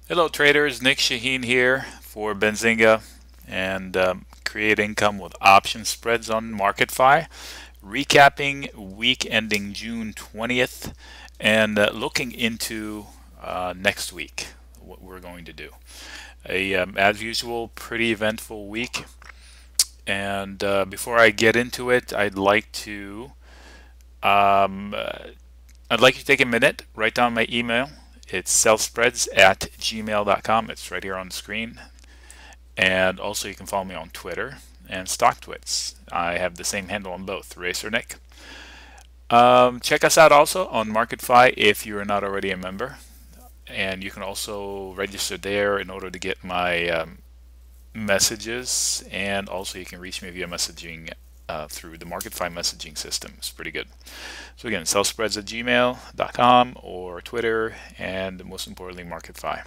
Hello traders, Nick Shaheen here for Benzinga and create income with option spreads on MarketFi, recapping week ending June 20th and looking into next week, what we're going to do. As usual, pretty eventful week. And before I get into it, um, uh, I'd like you to take a minute, write down my email. It's sellspreads@gmail.com. It's right here on the screen. And also you can follow me on Twitter and StockTwits. I have the same handle on both, RacerNick. Check us out also on MarketFi if you are not already a member. And you can also register there in order to get my messages. And also you can reach me via messaging through the MarketFi messaging system. It's pretty good. So again, sellspreads@gmail.com or Twitter, and most importantly, MarketFi.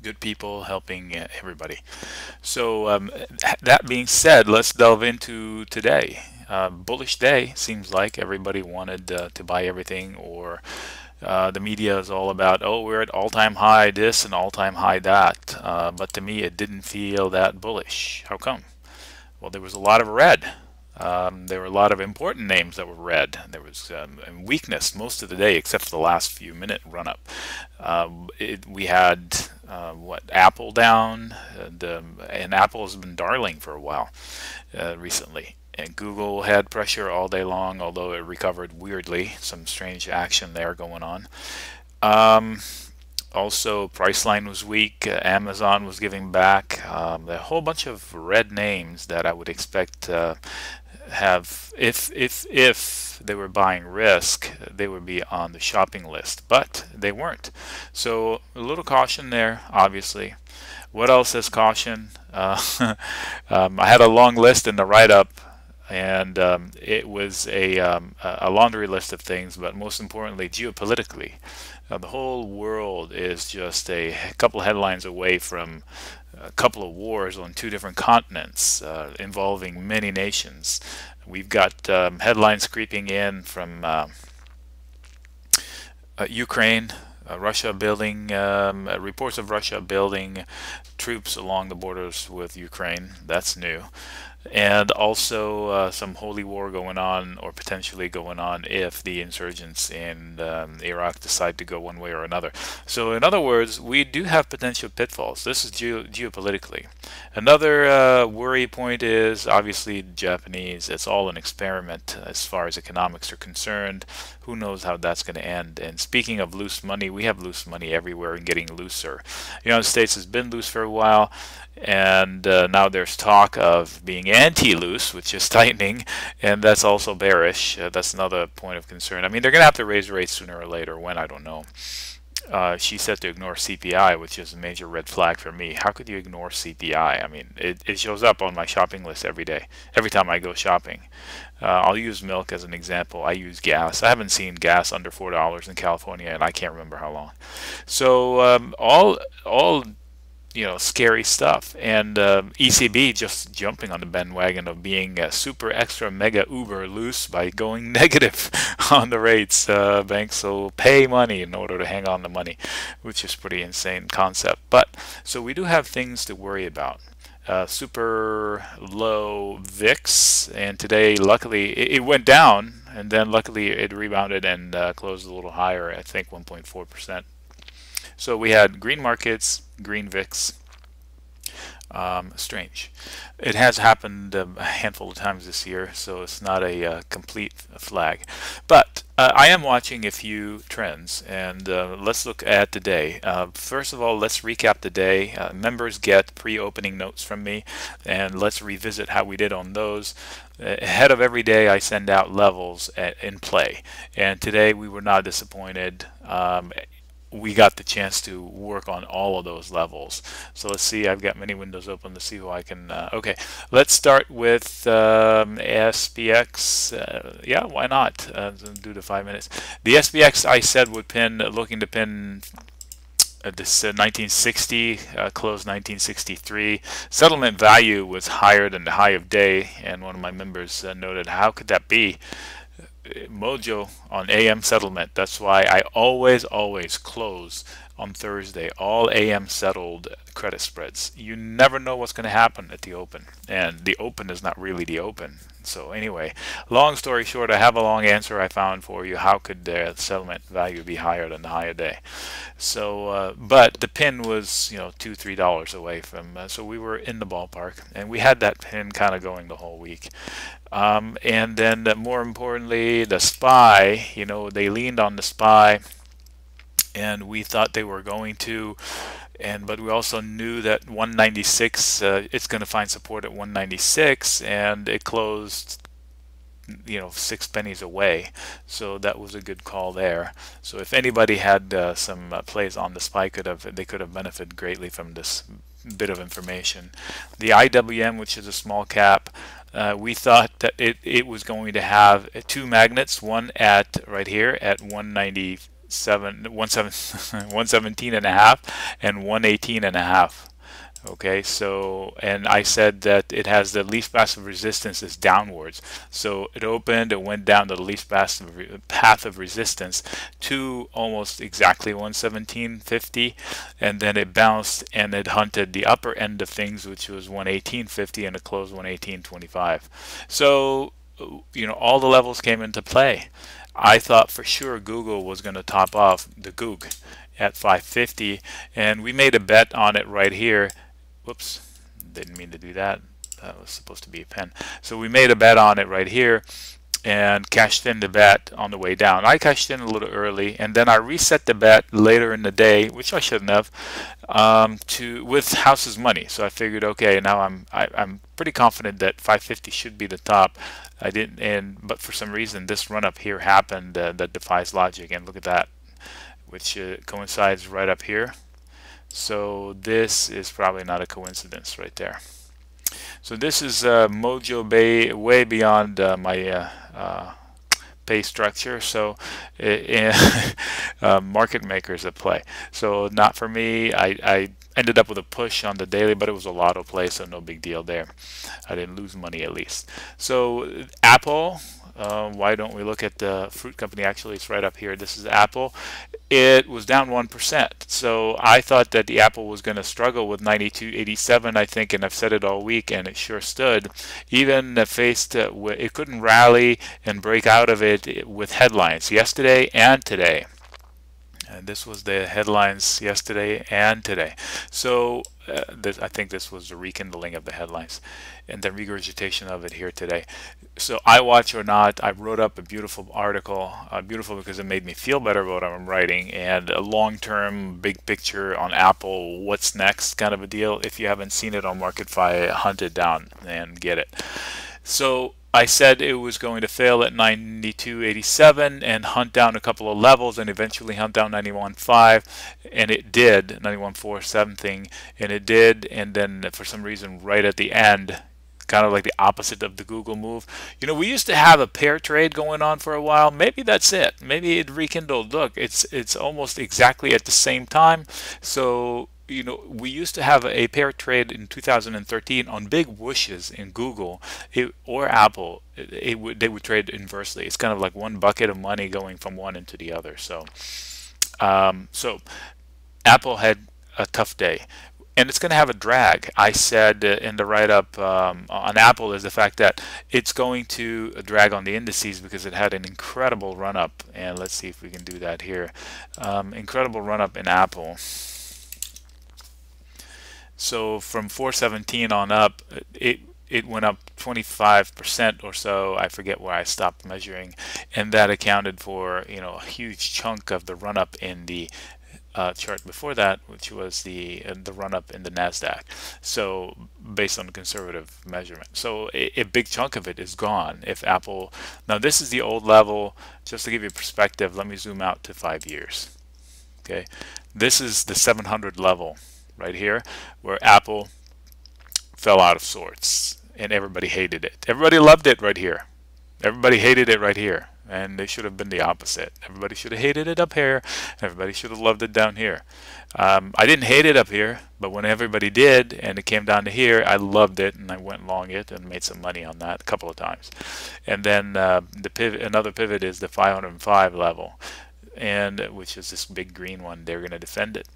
Good people helping everybody. So that being said, let's delve into today. Bullish day. Seems like everybody wanted to buy everything, or the media is all about, oh, we're at all-time high this and all-time high that. But to me, it didn't feel that bullish. How come? Well, there was a lot of red. There were a lot of important names that were red. There was weakness most of the day, except for the last few minute run up. We had Apple down, and Apple has been darling for a while recently. And Google had pressure all day long, although it recovered weirdly. Some strange action there going on. Um, Also, Priceline was weak. Amazon was giving back. A whole bunch of red names that I would expect have, if they were buying risk, they would be on the shopping list, but they weren't. So a little caution there, obviously. What else is caution? I had a long list in the write-up, and it was a laundry list of things, but most importantly, geopolitically. The whole world is just a couple headlines away from a couple of wars on two different continents involving many nations. We've got headlines creeping in from Ukraine, Russia building, reports of Russia building troops along the borders with Ukraine. That's new. And also some holy war going on, or potentially going on, if the insurgents in Iraq decide to go one way or another. So in other words, we do have potential pitfalls. This is geopolitically. Another worry point is obviously the Japanese. It's all an experiment as far as economics are concerned. Who knows how that's going to end? And speaking of loose money, we have loose money everywhere and getting looser. The United States has been loose for a while, and now there's talk of being anti-loose, which is tightening, and that's also bearish. That's another point of concern. I mean, they're going to have to raise rates sooner or later. When, I don't know. She said to ignore CPI, which is a major red flag for me. How could you ignore CPI? I mean, it shows up on my shopping list every day, every time I go shopping. I'll use milk as an example. I use gas. I haven't seen gas under $4 in California, and I can't remember how long. So all scary stuff. And ECB just jumping on the bandwagon of being super extra mega uber loose by going negative on the rates. Banks will pay money in order to hang on to money, which is pretty insane concept. But so we do have things to worry about. Super low VIX, and today luckily it went down, and then luckily it rebounded and closed a little higher, I think 1.4%. So we had green markets, green VIX. Strange. It has happened a handful of times this year, so it's not a complete flag. But I am watching a few trends, and let's look at the day. First of all, let's recap the day. Members get pre-opening notes from me, and let's revisit how we did on those. Ahead of every day, I send out levels in play, and today we were not disappointed. We got the chance to work on all of those levels. So let's see, I've got many windows open to see who I can, okay, let's start with SPX. Yeah, why not? Do the 5 minutes. The SPX I said would pin, looking to pin this 1960, closed 1963. Settlement value was higher than the high of day, and one of my members noted, how could that be? Mojo on AM settlement. That's why I always close on Thursday, all AM settled credit spreads. You never know what's going to happen at the open, and the open is not really the open. So anyway, long story short, I have a long answer I found for you. How could the settlement value be higher than the higher day? So, but the pin was, $2, $3 away from, so we were in the ballpark, and we had that pin kind of going the whole week. And then more importantly, the SPY, they leaned on the SPY, and we thought they were going to, but we also knew that 196, it's going to find support at 196, and it closed 6 pennies away, so that was a good call there. So if anybody had some plays on the SPY, they could have benefited greatly from this bit of information. The IWM, which is a small cap, we thought that it was going to have two magnets, one at right here at 117 and a half and 118 and a half. Okay, so, and I said that it has the least path of resistance is downwards. So it opened, it went down to the least path of resistance to almost exactly 117.50, and then it bounced and it hunted the upper end of things, which was 118.50, and it closed 118.25. So, all the levels came into play. I thought for sure Google was going to top off the Goog at 550, and we made a bet on it right here. Whoops, didn't mean to do that. That was supposed to be a pen. So we made a bet on it right here and cashed in the bet on the way down. I cashed in a little early, and then I reset the bet later in the day, which I shouldn't have, with house's money. So I figured, okay, now I'm pretty confident that 550 should be the top. I didn't, but for some reason this run up here happened that defies logic, and look at that, which coincides right up here. So this is probably not a coincidence right there. So this is Mojo Bay, way beyond my pay structure. So market makers at play. So not for me. I ended up with a push on the daily, but it was a lotto play, so no big deal there. I didn't lose money at least. So Apple. Why don't we look at the fruit company? Actually, it's right up here. This is Apple. It was down 1%. So I thought that the Apple was going to struggle with 92.87, I think, and I've said it all week, and it sure stood. Even faced, it couldn't rally and break out of it with headlines yesterday and today. And this was the headlines yesterday and today. So I think this was the rekindling of the headlines and the regurgitation of it here today. So I watch or not, I wrote up a beautiful article, beautiful because it made me feel better about what I'm writing, and a long-term big picture on Apple, what's next kind of a deal. If you haven't seen it on MarketFi, hunt it down and get it. So I said it was going to fail at 92.87 and hunt down a couple of levels and eventually hunt down 91.5, and it did, 91.4 something, and it did, and then for some reason right at the end, kind of like the opposite of the Google move. We used to have a pair trade going on for a while. Maybe that's it. Maybe it rekindled. Look, it's almost exactly at the same time. So we used to have a pair trade in 2013 on big whooshes in Google or Apple. They would trade inversely. It's kind of like one bucket of money going from one into the other. So Apple had a tough day, and it's going to have a drag. I said in the write-up on Apple is the fact that it's going to drag on the indices because it had an incredible run-up, and let's see if we can do that here. Incredible run-up in Apple. So from 417 on up, it went up 25% or so. I forget where I stopped measuring, and that accounted for a huge chunk of the run-up in the chart before that, which was the run-up in the Nasdaq. So based on the conservative measurement, so a big chunk of it is gone. If Apple, now this is the old level. Just to give you perspective, let me zoom out to 5 years. Okay, this is the 700 level right here, where Apple fell out of sorts and everybody hated it. Everybody loved it right here. Everybody hated it right here. And they should have been the opposite. Everybody should have hated it up here. Everybody should have loved it down here. I didn't hate it up here, but when everybody did and it came down to here, I loved it and I went long it and made some money on that a couple of times. And then the pivot, another pivot is the 505 level. and which is this big green one. They're going to defend it.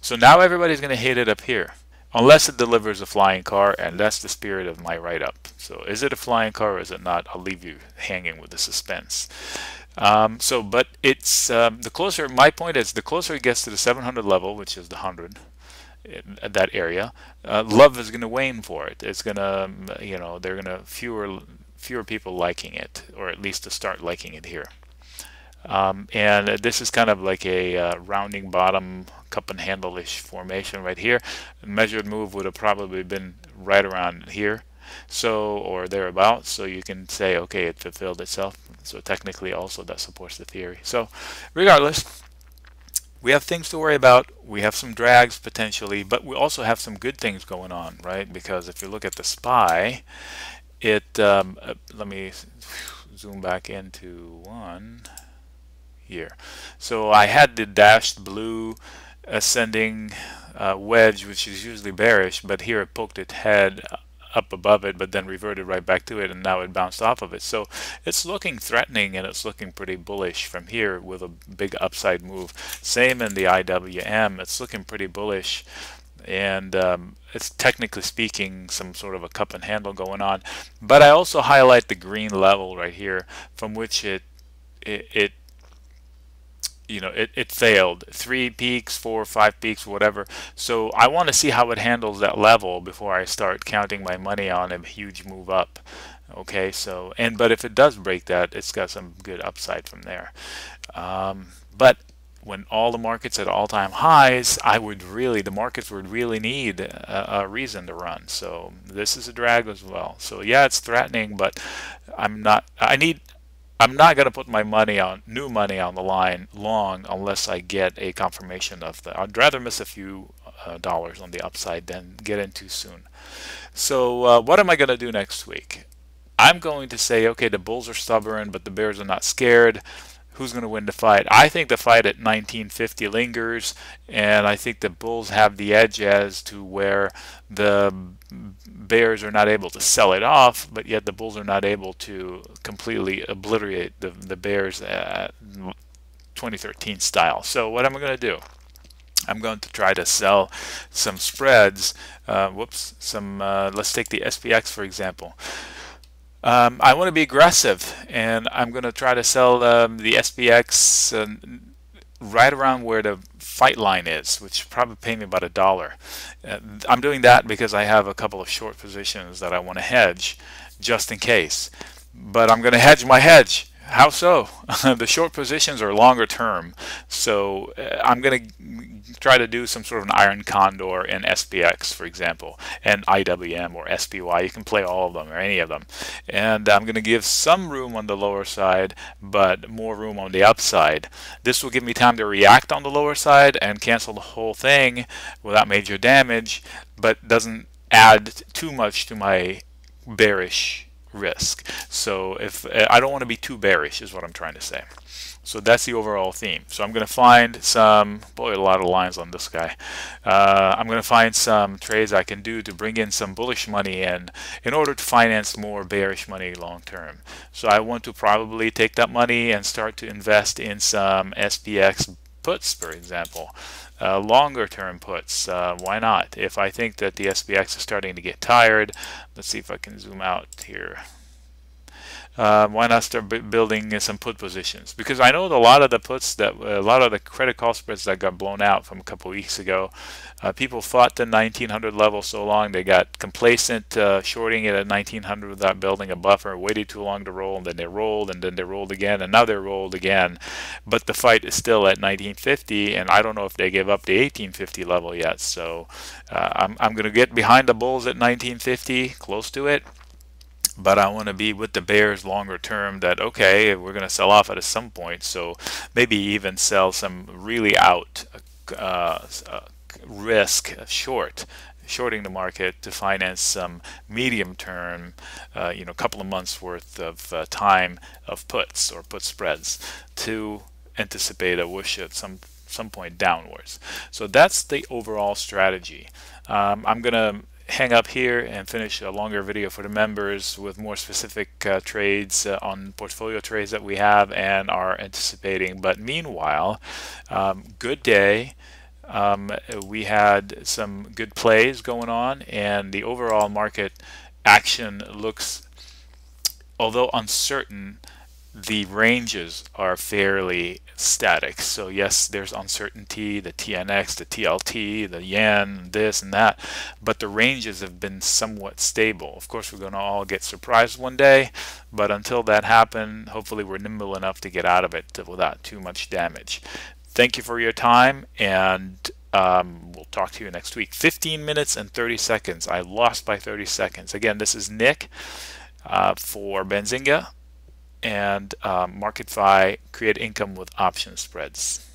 So now everybody's going to hit it up here, unless it delivers a flying car, and that's the spirit of my write-up. So is it a flying car or is it not? I'll leave you hanging with the suspense. But it's the closer, my point is, the closer it gets to the 700 level, which is the 100, at that area, love is going to wane for it. It's going to, they're going to fewer people liking it, or at least to start liking it here. And this is kind of like a rounding bottom cup and handle-ish formation right here. The measured move would have probably been right around here, so, or thereabouts. So you can say, okay, it fulfilled itself. So technically also that supports the theory. So regardless, we have things to worry about. We have some drags potentially, but we also have some good things going on, right? Because if you look at the SPY, it let me zoom back into one here. So I had the dashed blue ascending wedge, which is usually bearish, but here it poked its head up above it, but then reverted right back to it, and now it bounced off of it. So it's looking threatening, and it's looking pretty bullish from here with a big upside move. Same in the IWM, it's looking pretty bullish, and it's technically speaking some sort of a cup and handle going on. But I also highlight the green level right here, from which it failed. 3 peaks, 4 or 5 peaks, whatever. So I want to see how it handles that level before I start counting my money on a huge move up. Okay, so but if it does break that, it's got some good upside from there. But when all the markets at all-time highs, the markets would really need a reason to run. So this is a drag as well. So yeah, it's threatening, but I'm not going to put my new money on the line long unless I get a confirmation of that. I'd rather miss a few dollars on the upside than get in too soon. So what am I going to do next week? I'm going to say, okay, the bulls are stubborn, but the bears are not scared. Who's going to win the fight? I think the fight at 1950 lingers, and I think the bulls have the edge as to where the bears are not able to sell it off, but yet the bulls are not able to completely obliterate the bears 2013 style. So what am I going to do? I'm going to try to sell some spreads. Let's take the SPX for example. I want to be aggressive, and I'm going to try to sell the SPX right around where the fight line is, which probably pay me about $1. I'm doing that because I have a couple of short positions that I want to hedge just in case. But I'm going to hedge my hedge. How so? The short positions are longer term, so I'm going to try to do some sort of an iron condor in SPX, for example, and IWM or SPY. You can play all of them or any of them. And I'm going to give some room on the lower side, but more room on the upside. This will give me time to react on the lower side and cancel the whole thing without major damage, but doesn't add too much to my bearish risk. So if I don't want to be too bearish is what I'm trying to say. So that's the overall theme. So I'm going to find some, boy, a lot of lines on this guy. I'm going to find some trades I can do to bring in some bullish money in order to finance more bearish money long term. So I want to probably take that money and start to invest in some SPX puts, for example. Longer term puts, why not? If I think that the SPX is starting to get tired, let's see if I can zoom out here. Why not start building some put positions? Because I know a lot of the puts a lot of the credit call spreads that got blown out from a couple weeks ago, people fought the 1900 level so long they got complacent, shorting it at 1900 without building a buffer, waited too long to roll, and then they rolled, and then they rolled again, and now they rolled again. But the fight is still at 1950, and I don't know if they gave up the 1850 level yet. So I'm going to get behind the bulls at 1950, close to it. But I want to be with the bears longer term, that okay, we're going to sell off at some point, so maybe even sell some really out risk shorting the market to finance some medium term, couple of months worth of time of puts or put spreads to anticipate a whoosh at some point downwards. So that's the overall strategy. I'm going to hang up here and finish a longer video for the members with more specific trades on portfolio trades that we have and are anticipating. But meanwhile, good day. We had some good plays going on, and the overall market action looks, although uncertain, the ranges are fairly static. So yes, there's uncertainty, the TNX, the TLT, the yen, this and that, but the ranges have been somewhat stable. Of course, we're going to all get surprised one day, but until that happens, hopefully we're nimble enough to get out of it without too much damage. Thank you for your time, and we'll talk to you next week. 15 minutes and 30 seconds. I lost by 30 seconds. Again, this is Nick for Benzinga and MarketFi, create income with option spreads.